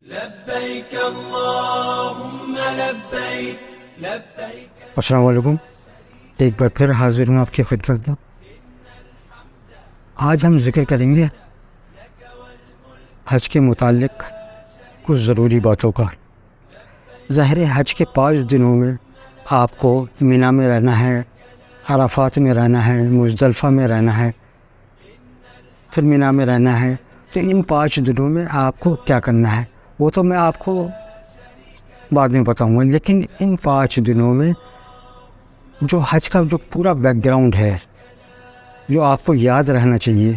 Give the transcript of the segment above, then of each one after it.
لبیک اللہم لبیک لبیک۔ السلام علیکم، ایک بار پھر حاضر ہوں آپ کی خدمت میں۔ آج ہم ذکر کریں گے حج کے متعلق کچھ ضروری باتوں کا۔ ظاہر ہے حج کے 5 دنوں میں آپ کو مینا میں رہنا ہے، عرفات میں رہنا ہے، مزدلفہ میں رہنا ہے، پھر مینا میں رہنا ہے۔ تو ان 5 دنوں میں آپ کو کیا کرنا ہے وہ تو میں آپ کو بعد میں بتاؤں گا، لیکن ان 5 دنوں میں جو حج کا جو پورا بیک گراؤنڈ ہے، جو آپ کو یاد رہنا چاہیے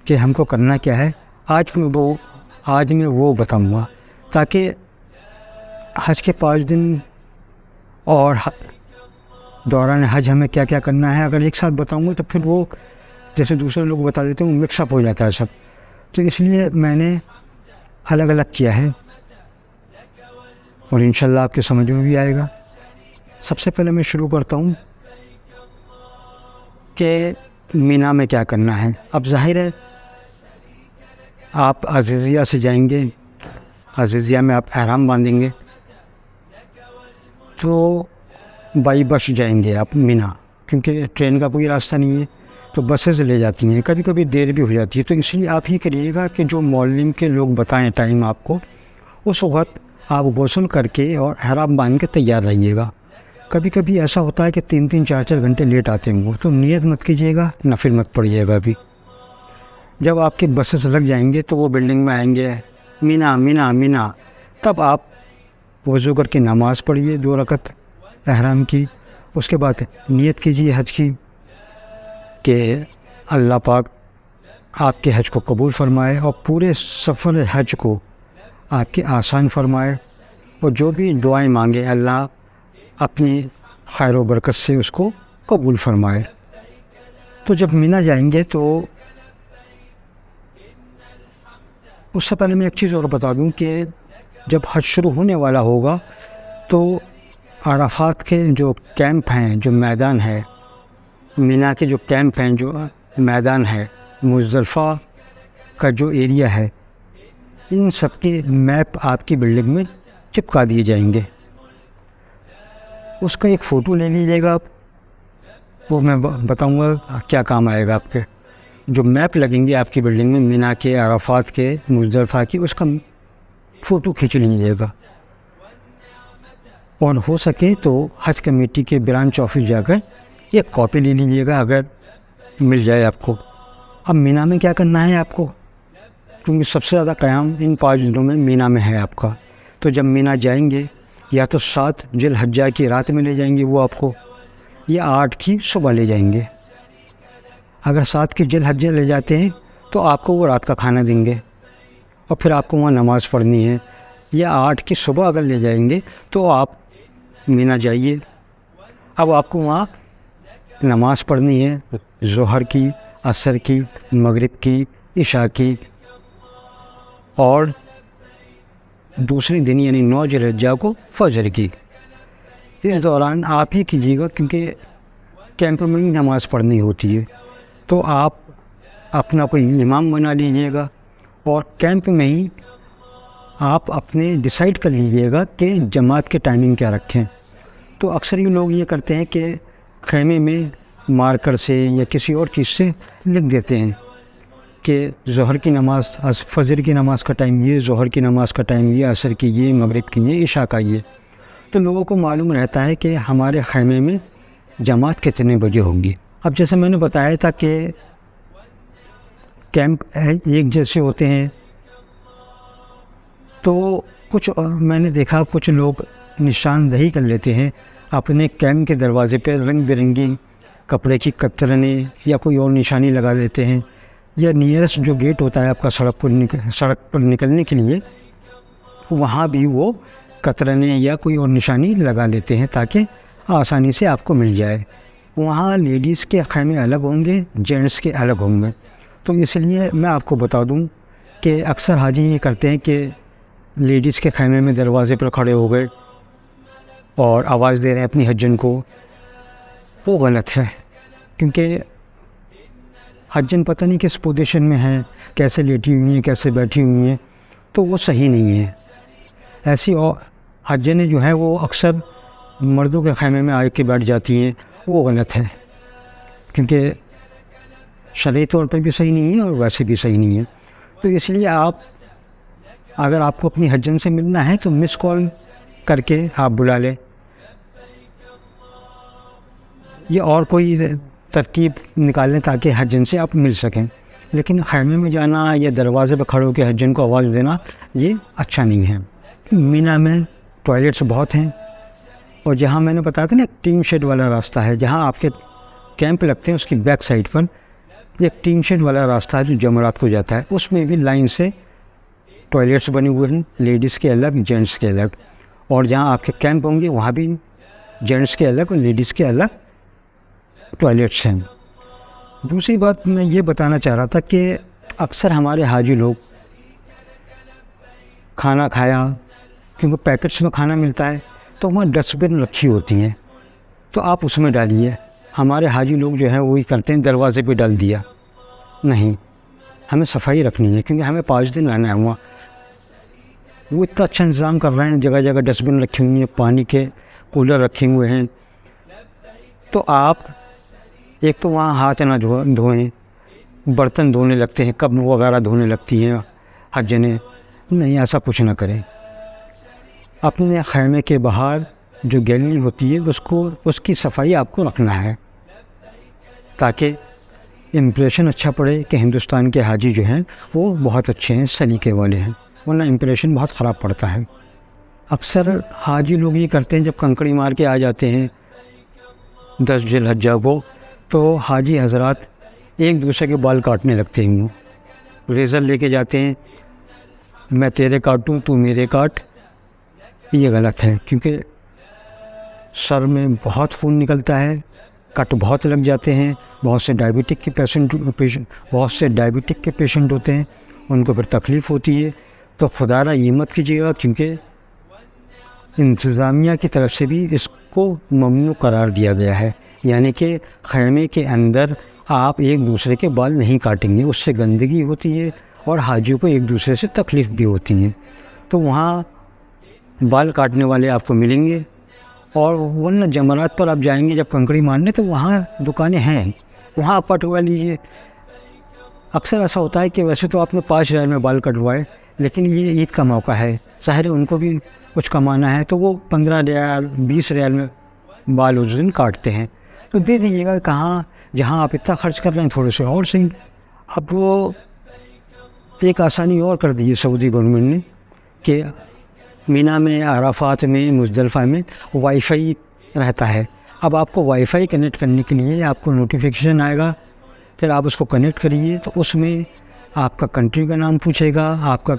کہ ہم کو کرنا کیا ہے، آج میں وہ بتاؤں گا، تاکہ حج کے 5 دن اور دوران حج ہمیں کیا کیا کرنا ہے اگر ایک ساتھ بتاؤں گا تو پھر وہ جیسے دوسرے لوگ بتا دیتے ہیں وہ مکس اپ ہو جاتا ہے سب۔ تو اس لیے میں نے الگ الگ کیا ہے اور انشاءاللہ آپ کے سمجھ میں بھی آئے گا۔ سب سے پہلے میں شروع کرتا ہوں کہ مینا میں کیا کرنا ہے۔ اب ظاہر ہے آپ عزیزیہ سے جائیں گے، عزیزیہ میں آپ احرام باندھیں گے تو بائی بس جائیں گے آپ مینا، کیونکہ ٹرین کا کوئی راستہ نہیں ہے تو بسیں لے جاتی ہیں، کبھی کبھی دیر بھی ہو جاتی ہے۔ تو اس لیے آپ ہی کریے گا کہ جو معلم کے لوگ بتائیں ٹائم آپ کو، اس وقت آپ غسل کر کے اور احرام باندھ کے تیار رہیے گا۔ کبھی کبھی ایسا ہوتا ہے کہ 3 4 گھنٹے لیٹ آتے ہیں وہ، تو نیت مت کیجیے گا، نفل مت پڑھیے گا بھی۔ جب آپ کے بسیں لگ جائیں گے تو وہ بلڈنگ میں آئیں گے مینا مینا مینا، تب آپ وضو کر کے نماز پڑھیے 2 رکعت احرام کی۔ اس کے بعد نیت کیجیے حج کی کہ اللہ پاک آپ کے حج کو قبول فرمائے اور پورے سفر حج کو آپ کے آسان فرمائے، اور جو بھی دعائیں مانگے اللہ اپنی خیر و برکت سے اس کو قبول فرمائے۔ تو جب مینا جائیں گے تو اس سے پہلے میں ایک چیز اور بتا دوں کہ جب حج شروع ہونے والا ہوگا تو عرفات کے جو کیمپ ہیں، جو میدان ہے، مینا کے جو کیمپ ہیں، جو میدان ہے، مزدلفہ کا جو ایریا ہے، ان سب کے میپ آپ کی بلڈنگ میں چپکا دیے جائیں گے۔ اس کا ایک فوٹو لے لیجیے گا آپ، وہ میں بتاؤں گا کیا کام آئے گا آپ کے۔ جو میپ لگیں گے آپ کی بلڈنگ میں مینا کے، عرفات کے، مزدلفہ کی، اس کا فوٹو کھینچ لیجیے گا، اور ہو سکے تو حج کمیٹی کے برانچ آفس جا کر ایک کاپی لے لیجیے گا اگر مل جائے آپ کو۔ اب مینا میں کیا کرنا ہے آپ کو، کیونکہ سب سے زیادہ قیام ان 5 دنوں میں مینا میں ہے آپ کا۔ تو جب مینا جائیں گے یا تو 7 ذی الحجہ کی رات میں لے جائیں گے وہ آپ کو، یا 8 کی صبح لے جائیں گے۔ اگر 7 کی ذی الحجہ لے جاتے ہیں تو آپ کو وہ رات کا کھانا دیں گے اور پھر آپ کو وہاں نماز پڑھنی ہے، یا 8 کی صبح اگر لے جائیں گے تو آپ مینا جائیے۔ اب آپ کو وہاں نماز پڑھنی ہے ظہر کی، عصر کی، مغرب کی، عشاء کی، اور دوسرے دن یعنی 9 ذی الحجہ کو فجر کی۔ اس دوران آپ ہی کیجیے گا، کیونکہ کیمپ میں ہی نماز پڑھنی ہوتی ہے، تو آپ اپنا کوئی امام بنا لیجیے گا اور کیمپ میں ہی آپ اپنے ڈیسائیڈ کر لیجیے گا کہ جماعت کے ٹائمنگ کیا رکھیں۔ تو اکثر یہ لوگ یہ کرتے ہیں کہ خیمے میں مارکر سے یا کسی اور چیز سے لکھ دیتے ہیں کہ ظہر کی نماز، فجر کی نماز کا ٹائم یہ، ظہر کی نماز کا ٹائم یہ، عصر کی یہ، مغرب کی یہ، عشاء کا یہ۔ تو لوگوں کو معلوم رہتا ہے کہ ہمارے خیمے میں جماعت کتنے بجے ہوگی۔ اب جیسے میں نے بتایا تھا کہ کیمپ ایک جیسے ہوتے ہیں، تو کچھ میں نے دیکھا کچھ لوگ نشاندہی کر لیتے ہیں اپنے کیمپ کے دروازے پہ، رنگ برنگی کپڑے کی قطرنے یا کوئی اور نشانی لگا دیتے ہیں، یا نیئرسٹ جو گیٹ ہوتا ہے آپ کا سڑک پر نکلنے کے لیے، وہاں بھی وہ قطرنے یا کوئی اور نشانی لگا لیتے ہیں تاکہ آسانی سے آپ کو مل جائے۔ وہاں لیڈیز کے خیمے الگ ہوں گے، جینٹس کے الگ ہوں گے۔ تو اس لیے میں آپ کو بتا دوں کہ اکثر حاجی یہ کرتے ہیں کہ لیڈیز کے خیمے میں دروازے پر کھڑے ہو گئے اور آواز دے رہے ہیں اپنی حجن کو، وہ غلط ہے، کیونکہ حجن پتہ نہیں کس پوزیشن میں ہیں، کیسے لیٹی ہوئی ہیں، کیسے بیٹھی ہوئی ہیں، تو وہ صحیح نہیں ہے. ایسی حجّنیں جو ہیں وہ اکثر مردوں کے خیمے میں آ کے بیٹھ جاتی ہیں، وہ غلط ہے، کیونکہ شرعی طور پہ بھی صحیح نہیں ہے اور ویسے بھی صحیح نہیں ہے. تو اس لیے اگر آپ کو اپنی حجّن سے ملنا ہے تو مس کال کر کے آپ بلا لیں، یا اور کوئی ترکیب نکال لیں تاکہ حجّن سے آپ مل سکیں. لیکن خیمے میں جانا یا دروازے پہ کھڑے ہو کے حجّن کو آواز دینا یہ اچھا نہیں ہے. مینا میں ٹوائلٹس بہت ہیں، اور جہاں میں نے بتایا تھا نا ٹین شیڈ والا راستہ ہے، جہاں آپ کے کیمپ لگتے ہیں اس کی بیک سائڈ پر ایک ٹین شیڈ والا راستہ ہے جو جمرات کو جاتا ہے. اس میں بھی لائن سے ٹوائلٹس بنے ہوئے ہیں، لیڈیز کے الگ جینٹس کے الگ. اور جہاں آپ کے کیمپ ہوں گے وہاں بھی جینٹس کے الگ اور لیڈیز کے الگ ٹوائلٹس ہیں. دوسری بات میں یہ بتانا چاہ رہا تھا کہ اکثر ہمارے حاجی لوگ کھانا کھایا، کیونکہ پیکٹس میں کھانا ملتا ہے تو وہاں ڈسٹ بن رکھی ہوتی ہیں، تو آپ اس میں ڈالیے. ہمارے حاجی لوگ جو ہیں وہی کرتے ہیں، دروازے پہ ڈال دیا. نہیں، ہمیں صفائی رکھنی ہے، کیونکہ ہمیں 5 دن رہنا ہے وہاں. وہ اتنا اچھا انتظام کر رہے ہیں، جگہ جگہ ڈسٹ بن رکھی ہوئی ہیں، پانی کے کولر رکھے ہوئے ہیں. تو آپ ایک تو وہاں ہاتھ نہ دھوئیں، برتن دھونے لگتے ہیں، کپ وغیرہ دھونے لگتی ہیں حجّنیں. نہیں، ایسا کچھ نہ کریں. اپنے خیمے کے باہر جو گیلری ہوتی ہے اس کی صفائی آپ کو رکھنا ہے، تاکہ امپریشن اچھا پڑے کہ ہندوستان کے حاجی جو ہیں وہ بہت اچھے ہیں، سلیقے والے ہیں، ورنہ امپریشن بہت خراب پڑتا ہے. اکثر حاجی لوگ یہ کرتے ہیں جب کنکڑی مار کے آ جاتے ہیں 10 ذی الحجہ کو، تو حاجی حضرات ایک دوسرے کے بال کاٹنے لگتے ہیں. ریزر لے کے جاتے ہیں، میں تیرے کاٹوں تو میرے کاٹ. یہ غلط ہے، کیونکہ سر میں بہت خون نکلتا ہے، کٹ بہت لگ جاتے ہیں. بہت سے ڈائبٹک کے پیشنٹ ہوتے ہیں، ان کو پھر تکلیف ہوتی ہے. تو خدا را یہ مت کیجیے گا، کیونکہ انتظامیہ کی طرف سے بھی اس کو ممنوع قرار دیا گیا ہے. یعنی کہ خیمے کے اندر آپ ایک دوسرے کے بال نہیں کاٹیں گے، اس سے گندگی ہوتی ہے اور حاجیوں کو ایک دوسرے سے تکلیف بھی ہوتی ہیں. تو وہاں بال کاٹنے والے آپ کو ملیں گے. اور ورنہ جمرات پر آپ جائیں گے جب کنکڑی مارنے، تو وہاں دکانیں ہیں، وہاں آپ کٹوا لیجیے. اکثر ایسا ہوتا ہے کہ ویسے تو آپ نے 5 ریال میں بال کٹوائے، لیکن یہ عید کا موقع ہے، ظاہر ہے ان کو بھی کچھ کمانا ہے، تو وہ 15 ریال 20 ریال میں بال اس دن کاٹتے ہیں. تو دے دیجیے گا. کہاں جہاں آپ اتنا خرچ کر رہے ہیں تھوڑے سے اور صحیح. اب وہ ایک آسانی اور کر دی ہے سعودی گورنمنٹ نے کہ مینا میں، عرفات میں، مزدلفہ میں وائی فائی رہتا ہے. اب آپ کو وائی فائی کنیکٹ کرنے کے لیے آپ کو نوٹیفیکیشن آئے گا، پھر آپ اس کو کنیکٹ کریے. تو اس میں آپ کا کنٹری کا نام پوچھے گا، آپ کا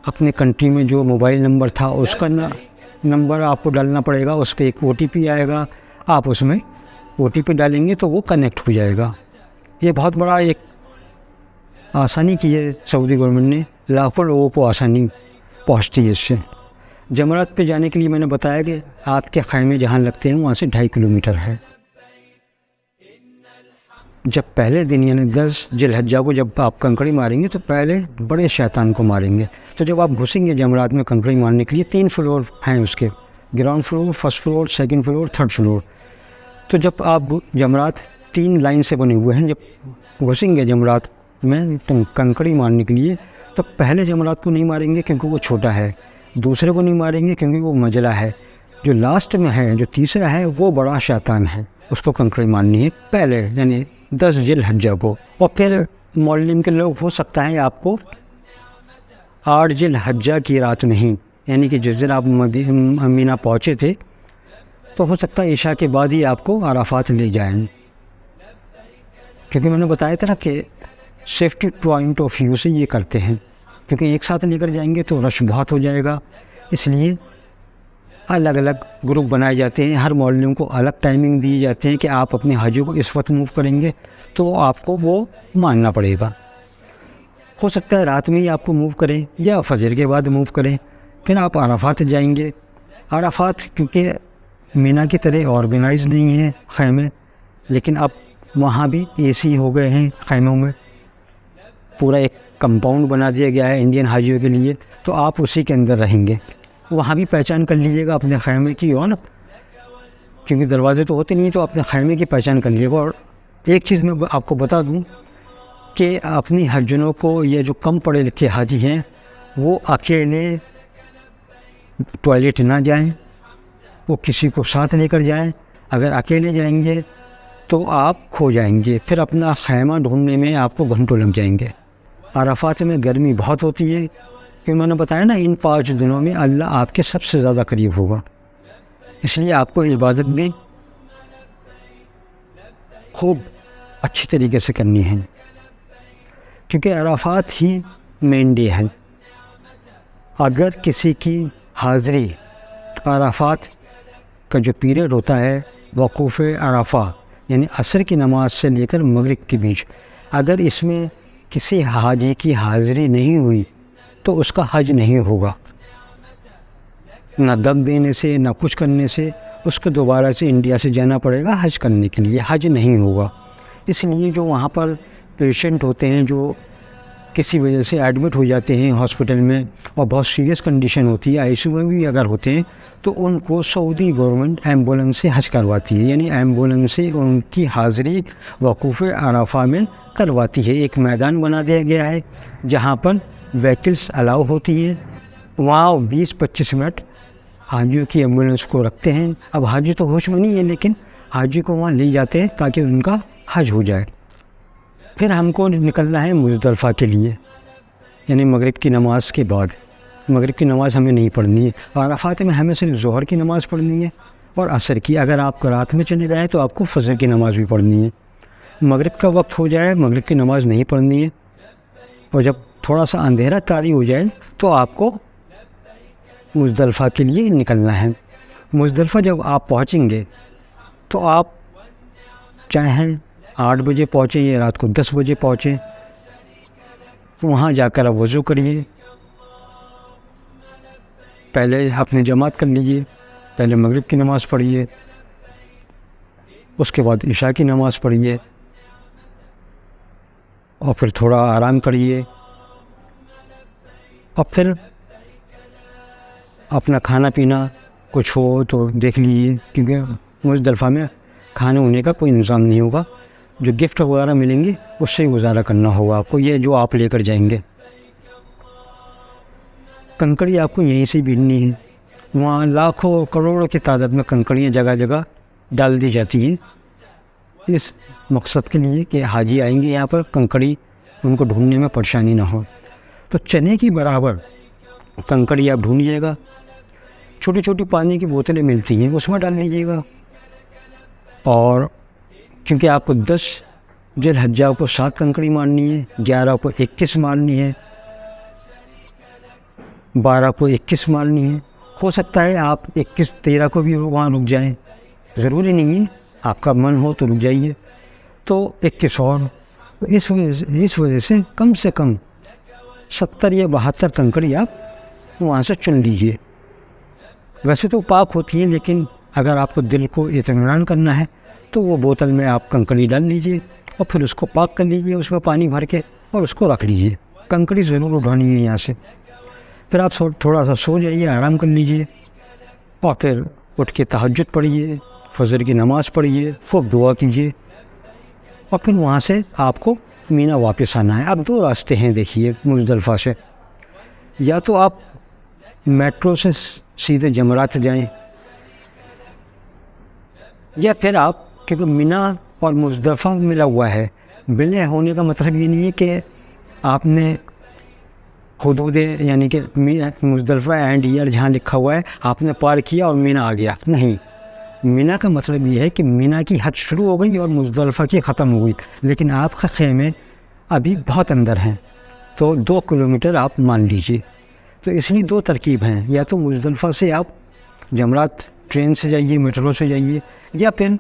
اپنے کنٹری میں جو موبائل نمبر تھا اس کا نمبر آپ کو ڈالنا پڑے گا. اس پہ ایک OTP آئے گا، آپ اس میں OTP ڈالیں گے تو وہ کنیکٹ ہو جائے گا. یہ بہت بڑا ایک آسانی کی ہے سعودی گورنمنٹ نے، لاکھوں لوگوں کو آسانی پہنچتی ہے اس سے. جمرات پہ جانے کے لیے میں نے بتایا کہ آپ کے خیمے جہاں لگتے ہیں وہاں سے 2.5 کلومیٹر ہے. جب پہلے دن یعنی 10 ذی الحجہ کو جب آپ کنکڑی ماریں گے تو پہلے بڑے شیطان کو ماریں گے. تو جب آپ گھسیں گے جمرات میں کنکڑی مارنے کے لیے، 3 فلور ہیں اس کے، ground floor, first floor, second floor, third floor. تو جب آپ جمرات 3 لائن سے بنے ہوئے ہیں، جب گھسیں گے جمرات میں کنکڑی مارنے کے لیے، تو پہلے جمرات کو نہیں ماریں گے کیونکہ وہ چھوٹا ہے، دوسرے کو نہیں ماریں گے کیونکہ وہ مجلہ ہے، جو لاسٹ میں ہے، جو تیسرا ہے، وہ بڑا شیطان ہے، اس کو کنکڑی مارنی ہے پہلے، یعنی 10 ذی الحجہ کو. اور پھر معلم کے لوگ ہو سکتا ہے آپ کو 8 ذی الحجہ کی رات نہیں، یعنی کہ جس دن آپ مینا پہنچے تھے تو ہو سکتا ہے عشاء کے بعد ہی آپ کو عرفات لے جائیں، کیونکہ میں نے بتایا تھا نا کہ سیفٹی پوائنٹ آف ویو سے یہ کرتے ہیں، کیونکہ ایک ساتھ لے کر جائیں گے تو رش بہت ہو جائے گا. اس لیے الگ الگ گروپ بنائے جاتے ہیں، ہر معلم کو الگ ٹائمنگ دی جاتے ہیں کہ آپ اپنے حاجیوں کو اس وقت موو کریں گے تو آپ کو وہ ماننا پڑے گا. ہو سکتا ہے رات میں ہی آپ کو موو کریں یا فجر کے بعد موو کریں، پھر آپ عرفات جائیں گے. عرفات کیونکہ مینا کی طرح آرگنائز نہیں ہیں خیمے، لیکن اب وہاں بھی AC ہو گئے ہیں خیموں میں، پورا ایک کمپاؤنڈ بنا دیا گیا ہے انڈین حاجیوں کے لیے، تو آپ اسی کے اندر رہیں گے. وہاں بھی پہچان کر لیجیے گا اپنے خیمے کی، اور نا کیونکہ دروازے تو ہوتے نہیں، تو اپنے خیمے کی پہچان کر لیجیے گا. اور ایک چیز میں آپ کو بتا دوں کہ اپنی حجنوں کو یہ جو کم پڑھے لکھے حاجی ہیں وہ اکیلے ٹوائلٹ نہ جائیں، وہ کسی کو ساتھ لے کر جائیں. اگر اکیلے جائیں گے تو آپ کھو جائیں گے، پھر اپنا خیمہ ڈھونڈنے میں آپ کو گھنٹوں لگ جائیں گے. عرفات میں گرمی بہت ہوتی ہے، کہ میں نے بتایا نا ان 5 دنوں میں اللہ آپ کے سب سے زیادہ قریب ہوگا. اس لیے آپ کو عبادت بھی خوب اچھی طریقے سے کرنی ہے، کیونکہ عرفات ہی مین ڈے ہے. اگر کسی کی حاضری عرفات کا جو پیریڈ ہوتا ہے وقوف عرفہ، یعنی عصر کی نماز سے لے کر مغرب کے بیچ، اگر اس میں کسی حاجی کی حاضری نہیں ہوئی تو اس کا حج نہیں ہوگا. نہ دم دینے سے نہ کچھ کرنے سے اس کو دوبارہ سے انڈیا سے جانا پڑے گا حج کرنے کے لیے، حج نہیں ہوگا. اس لیے جو وہاں پر پیشنٹ ہوتے ہیں جو کسی وجہ سے ایڈمٹ ہو جاتے ہیں ہاسپٹل میں اور بہت سیریس کنڈیشن ہوتی ہے، آئی سی یو میں بھی اگر ہوتے ہیں، تو ان کو سعودی گورنمنٹ ایمبولنس سے حج کرواتی ہے. یعنی ایمبولنس سے ان کی حاضری وقوف عرفہ میں کرواتی ہے. ایک میدان بنا دیا گیا ہے جہاں پر وہیکلس الاؤ ہوتی ہیں، وہاں 20-25 منٹ حاجیوں کی ایمبولنس کو رکھتے ہیں. اب حاجی تو ہوش میں نہیں ہے، لیکن حاجی کو وہاں لے جاتے ہیں تاکہ ان کا حج ہو جائے. پھر ہم کو نکلنا ہے مزدلفہ کے لیے، یعنی مغرب کی نماز کے بعد. مغرب کی نماز ہمیں نہیں پڑھنی ہے. عرفات میں ہمیں صرف ظہر کی نماز پڑھنی ہے اور عصر کی. اگر آپ رات میں چلے گئے تو آپ کو فجر کی نماز بھی پڑھنی ہے. مغرب کا وقت ہو جائے مغرب کی نماز نہیں پڑھنی ہے، اور جب تھوڑا سا اندھیرا طاری ہو جائے تو آپ کو مزدلفہ کے لیے نکلنا ہے. مزدلفہ جب آپ پہنچیں گے تو آپ چاہیں 8 بجے پہنچیں یا رات کو 10 بجے پہنچیں، وہاں جا کر آپ وضو کریے. پہلے اپنی جماعت کر لیجیے، پہلے مغرب کی نماز پڑھیے، اس کے بعد عشاء کی نماز پڑھیے، اور پھر تھوڑا آرام کریے، اور پھر اپنا کھانا پینا کچھ ہو تو دیکھ لیجیے، کیونکہ مزدلفہ میں کھانے ہونے کا کوئی انتظام نہیں ہوگا. جو گفٹ وغیرہ ملیں گے اس سے ہی گزارا کرنا ہوگا آپ کو، یہ جو آپ لے کر جائیں گے. کنکڑی آپ کو یہیں سے بیننی ہے. وہاں لاکھوں کروڑوں کی تعداد میں کنکڑیاں جگہ جگہ ڈال دی جاتی ہیں اس مقصد کے لیے کہ حاجی آئیں گے یہاں پر کنکڑی ان کو ڈھونڈنے میں پریشانی نہ ہو. تو چنے کی برابر کنکڑی آپ ڈھونڈیے گا. چھوٹی چھوٹی پانی کی بوتلیں ملتی ہیں اس میں ڈال لیجیے گا. اور کیونکہ آپ کو 10 ذی الحجہ کو 7 کنکڑی مارنی ہے، 11 کو 21 مارنی ہے، 12 کو 21 مارنی ہے. ہو سکتا ہے آپ 21-13 کو بھی وہاں رک جائیں، ضروری نہیں ہے، آپ کا من ہو تو رک جائیے. تو 21 اور اس وجہ سے کم 70 یا 72 کنکڑی آپ وہاں سے چن لیجیے. ویسے تو پاک ہوتی ہیں، لیکن اگر آپ کو دل کو اطمینان کرنا ہے تو وہ بوتل میں آپ کنکڑی ڈال لیجیے اور پھر اس کو پاک کر لیجیے، اس میں پانی بھر کے اور اس کو رکھ لیجیے. کنکڑی ضرور اٹھانی ہے یہاں سے. پھر آپ تھوڑا سا سو جائیے، آرام کر لیجیے، اور پھر اٹھ کے تہجد پڑھیے، فجر کی نماز پڑھیے، خوب دعا کیجیے، اور پھر وہاں سے آپ کو مینا واپس آنا ہے. اب 2 راستے ہیں دیکھیے مزدلفہ سے. یا تو آپ میٹرو سے سیدھے جمرات جائیں، یا پھر آپ، کیونکہ مینا اور مزدلفہ ملا ہوا ہے، ملے ہونے کا مطلب یہ نہیں ہے کہ آپ نے حدود یعنی کہ مزدلفہ اینڈ ایئر جہاں لکھا ہوا ہے آپ نے پار کیا اور مینا آ گیا. نہیں، مینا کا مطلب یہ ہے کہ مینا کی حد شروع ہو گئی اور مزدلفہ کی ختم ہو گئی، لیکن آپ کا خیمے ابھی بہت اندر ہیں، تو 2 کلومیٹر آپ مان لیجیے. تو اس لیے 2 ترکیب ہیں، یا تو مزدلفہ سے آپ جمرات ٹرین سے جائیے، میٹرو سے جائیے، یا پھر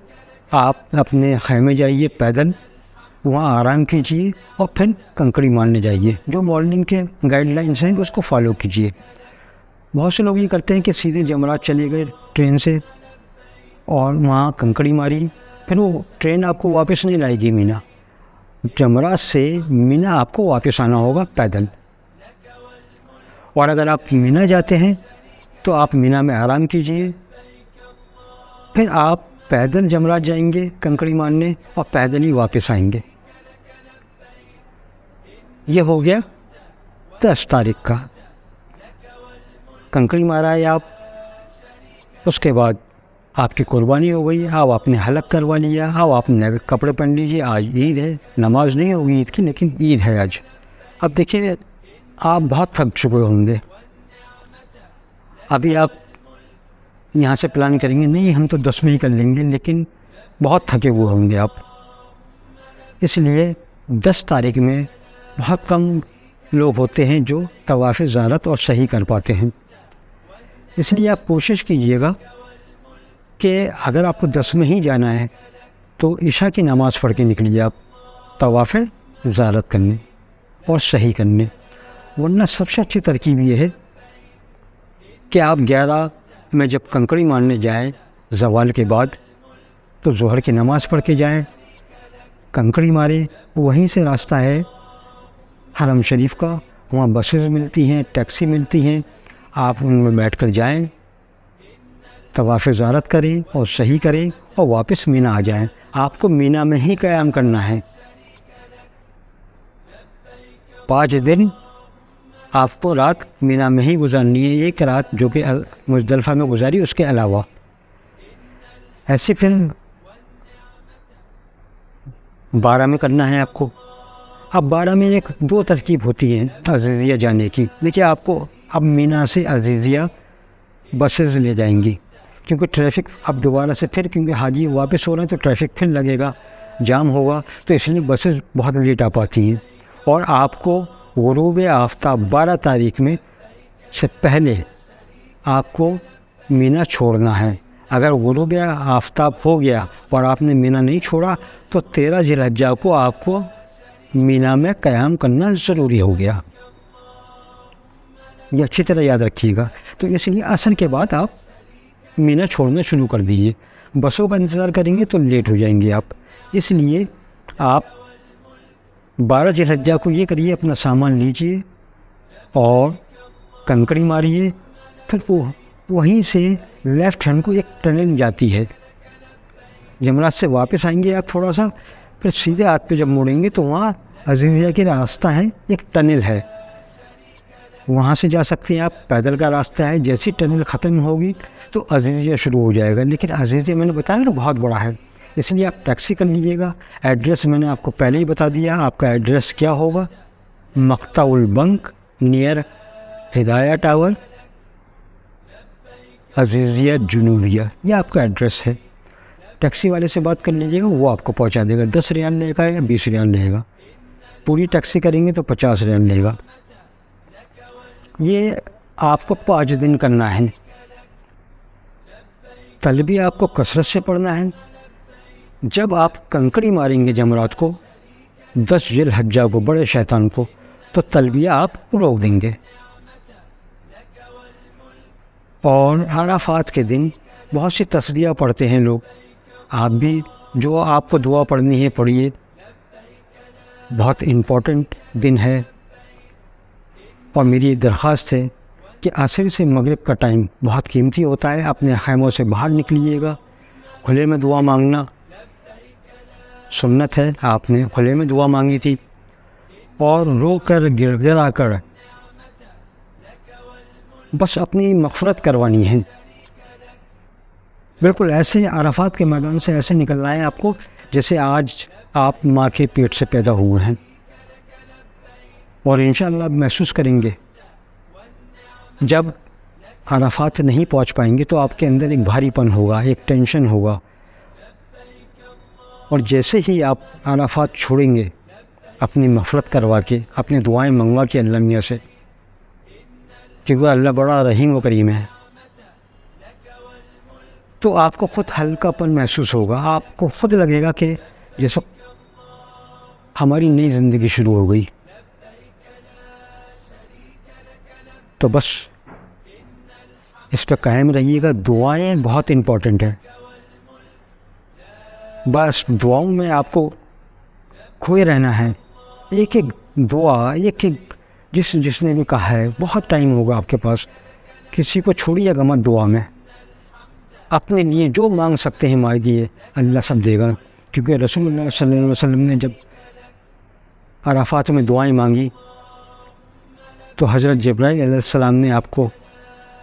آپ اپنے خیمے جائیے پیدل، وہاں آرام کیجیے اور پھر کنکڑی مارنے جائیے. جو مارننگ کے گائیڈ لائنس ہیں اس کو فالو کیجیے. بہت سے لوگ یہ کرتے ہیں کہ سیدھے جمرات چلے گئے ٹرین سے اور وہاں کنکڑی ماری، پھر وہ ٹرین آپ کو واپس نہیں لائے گی مینا، جمرات سے مینا آپ کو واپس آنا ہوگا پیدل. اور اگر آپ مینا جاتے ہیں تو آپ مینا میں آرام کیجیے، پھر آپ پیدل جمرات جائیں گے کنکڑی مارنے اور پیدل ہی واپس آئیں گے. یہ ہو گیا 10 تاریخ کا. کنکڑی مارا ہے آپ، اس کے بعد آپ کی قربانی ہو گئی، اب آپ نے حلق کروا لیا، اب آپ نے کپڑے پہن لیجیے. آج عید ہے، نماز نہیں ہوگی عید کی لیکن عید ہے آج. اب دیکھیے آپ بہت تھک چکے ہوں گے. ابھی آپ یہاں سے پلان کریں گے نہیں ہم تو 10 میں ہی کر لیں گے، لیکن بہت تھکے ہوئے ہوں گے آپ. اس لیے 10 تاریخ میں بہت کم لوگ ہوتے ہیں جو طواف زیارت اور صحیح کر پاتے ہیں. اس لیے آپ کوشش کیجئے گا کہ اگر آپ کو 10 میں ہی جانا ہے تو عشاء کی نماز پڑھ کے نکلیے آپ طواف زیارت کرنے اور صحیح کرنے. ورنہ سب سے اچھی ترکیب یہ ہے کہ آپ 11 میں جب کنکڑی مارنے جائیں زوال کے بعد تو ظہر کی نماز پڑھ کے جائیں، کنکڑی مارے. وہیں سے راستہ ہے حرم شریف کا، وہاں بسز ملتی ہیں، ٹیکسی ملتی ہیں، آپ ان میں بیٹھ کر جائیں، طواف زیارت کریں اور صحیح کریں اور واپس مینا آ جائیں. آپ کو مینا میں ہی قیام کرنا ہے. 5 دن آپ کو رات مینا میں ہی گزارنی ہے، ایک رات جو کہ مزدلفہ میں گزاری اس کے علاوہ. ایسے پھر 12 میں کرنا ہے آپ کو. اب 12 میں 2 ترکیب ہوتی ہیں عزیزیہ جانے کی. دیکھیے آپ کو اب مینا سے عزیزیہ بسز لے جائیں گی، کیونکہ ٹریفک اب دوبارہ سے پھر کیونکہ حاجی واپس ہو رہے ہیں تو ٹریفک پھر لگے گا، جام ہوگا، تو اس لیے بسز بہت لیٹ آ پاتی ہیں. اور آپ کو غروب آفتاب 12 تاریخ میں سے پہلے آپ کو مینا چھوڑنا ہے. اگر غروب آفتاب ہو گیا اور آپ نے مینا نہیں چھوڑا تو 13 ذی الحجہ کو آپ کو مینا میں قیام کرنا ضروری ہو گیا. یہ اچھی طرح یاد رکھیے گا. تو اس لیے عصر کے بعد آپ مینا چھوڑنا شروع کر دیجیے. بسوں کا انتظار کریں گے تو لیٹ ہو جائیں گے آپ. اس لیے آپ 12 ذی الحجہ کو یہ کریے، اپنا سامان لیجیے اور کنکڑی ماریے. پھر وہیں سے لیفٹ ہینڈ کو ایک ٹنل جاتی ہے، جمرات سے واپس آئیں گے آپ تھوڑا سا، پھر سیدھے ہاتھ پہ جب موڑیں گے تو وہاں عزیزیہ کے راستہ ہے، ایک ٹنل ہے، وہاں سے جا سکتے ہیں آپ. پیدل کا راستہ ہے. جیسی ٹنل ختم ہوگی تو عزیزیہ شروع ہو جائے گا. لیکن عزیزیہ میں نے بتایا نا بہت بڑا ہے، اس لیے آپ ٹیکسی کر لیجیے گا. ایڈریس میں نے آپ کو پہلے ہی بتا دیا. آپ کا ایڈریس کیا ہوگا؟ مقطع البنک نیئر ہدایہ ٹاور، عزیزیہ جنوبیہ، یہ آپ کا ایڈریس ہے. ٹیکسی والے سے بات کر لیجیے گا، وہ آپ کو پہنچا دے گا. 10 ریال لے گا یا 20 ریال لے گا. پوری ٹیکسی کریں گے تو 50 ریال لے گا. یہ آپ کو 5 دن کرنا ہے. تلبیہ آپ کو کثرت سے پڑھنا ہے. جب آپ کنکڑی ماریں گے جمرات کو 10 ذی الحجہ کو، بڑے شیطان کو، تو تلبیہ آپ روک دیں گے. اور عرفات کے دن بہت سی تسبیح پڑھتے ہیں لوگ. آپ بھی جو آپ کو دعا پڑھنی ہے پڑھیے. بہت امپورٹنٹ دن ہے. اور میری درخواست ہے کہ عصر سے مغرب کا ٹائم بہت قیمتی ہوتا ہے. اپنے خیموں سے باہر نکلیے گا. کھلے میں دعا مانگنا سنت ہے، آپ نے کھلے میں دعا مانگی تھی. اور رو کر گر گرا کر بس اپنی مغفرت کروانی ہے. بالکل ایسے عرفات کے میدان سے ایسے نکلنا ہے آپ کو جیسے آج آپ ماں کے پیٹ سے پیدا ہوئے ہیں. اور انشاءاللہ آپ محسوس کریں گے جب عرفات نہیں پہنچ پائیں گے تو آپ کے اندر ایک بھاری پن ہوگا، ایک ٹینشن ہوگا. اور جیسے ہی آپ عرفات چھوڑیں گے اپنی مغفرت کروا کے، اپنی دعائیں منگوا کے اللہ میاں سے، کیونکہ اللہ بڑا رحیم و کریم ہے، تو آپ کو خود ہلکا پن محسوس ہوگا. آپ کو خود لگے گا کہ یہ سب ہماری نئی زندگی شروع ہو گئی. تو بس اس پہ قائم رہیے گا. دعائیں بہت امپورٹنٹ ہیں. بس دعاؤں میں آپ کو کھوئے رہنا ہے. ایک ایک دعا، ایک ایک جس نے بھی کہا ہے بہت ٹائم ہوگا آپ کے پاس، کسی کو چھوڑیے گا مت دعا میں. اپنے لیے جو مانگ سکتے ہیں مانگیے، اللہ سب دے گا. کیونکہ رسول اللہ صلی اللہ علیہ وسلم نے جب عرفات میں دعائیں مانگی تو حضرت جبرائیل علیہ السلام نے آپ کو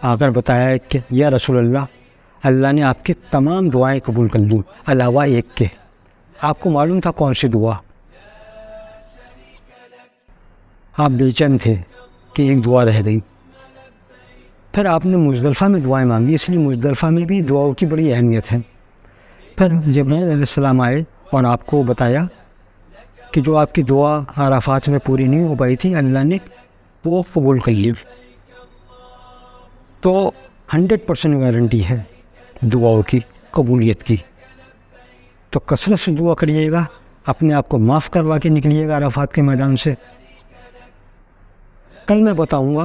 آ کر بتایا کہ یا رسول اللہ نے آپ کی تمام دعائیں قبول کر لیں علاوہ ایک کے. آپ کو معلوم تھا کون سی دعا؟ آپ بے چین تھے کہ ایک دعا رہ گئی. پھر آپ نے مزدلفہ میں دعائیں مانگی، اس لیے مزدلفہ میں بھی دعاؤں کی بڑی اہمیت ہے. پھر جبرائیل علیہ السلام آئے اور آپ کو بتایا کہ جو آپ کی دعا عرفات میں پوری نہیں ہو پائی تھی، اللہ نے وہ قبول کر لی. تو 100% گارنٹی ہے دعاؤں کی قبولیت کی. تو کثرت سے دعا کریے گا، اپنے آپ کو معاف کروا کے نکلیے گا عرفات کے میدان سے. کل میں بتاؤں گا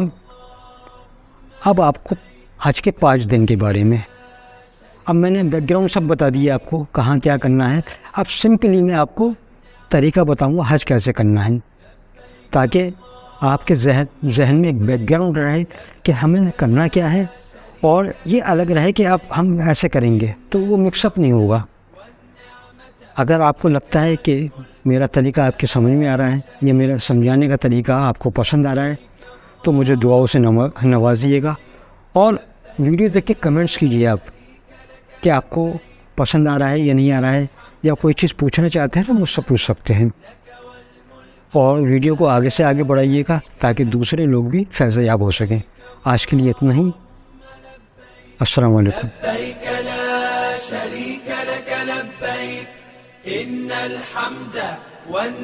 اب آپ کو حج کے 5 دن کے بارے میں. اب میں نے بیک گراؤنڈ سب بتا دیا آپ کو کہاں کیا کرنا ہے. اب سمپلی میں آپ کو طریقہ بتاؤں گا حج کیسے کرنا ہے، تاکہ آپ کے ذہن میں ایک بیک گراؤنڈ رہے کہ ہمیں کرنا کیا ہے، اور یہ الگ رہے کہ اب ہم ایسے کریں گے تو وہ مکس اپ نہیں ہوگا. اگر آپ کو لگتا ہے کہ میرا طریقہ آپ کے سمجھ میں آ رہا ہے یا میرا سمجھانے کا طریقہ آپ کو پسند آ رہا ہے تو مجھے دعاؤں سے نوازیے گا، اور ویڈیو دیکھ کے کمنٹس کیجیے آپ کہ آپ کو پسند آ رہا ہے یا نہیں آ رہا ہے، یا کوئی چیز پوچھنا چاہتے ہیں تو مجھ سے پوچھ سکتے ہیں. اور ویڈیو کو آگے سے آگے بڑھائیے گا تاکہ دوسرے لوگ بھی فیض یاب ہو سکیں. آج کے لیے اتنا ہی. السلام علیکم. لبيك لا شريك لك لبيك إن الحمد والنعمة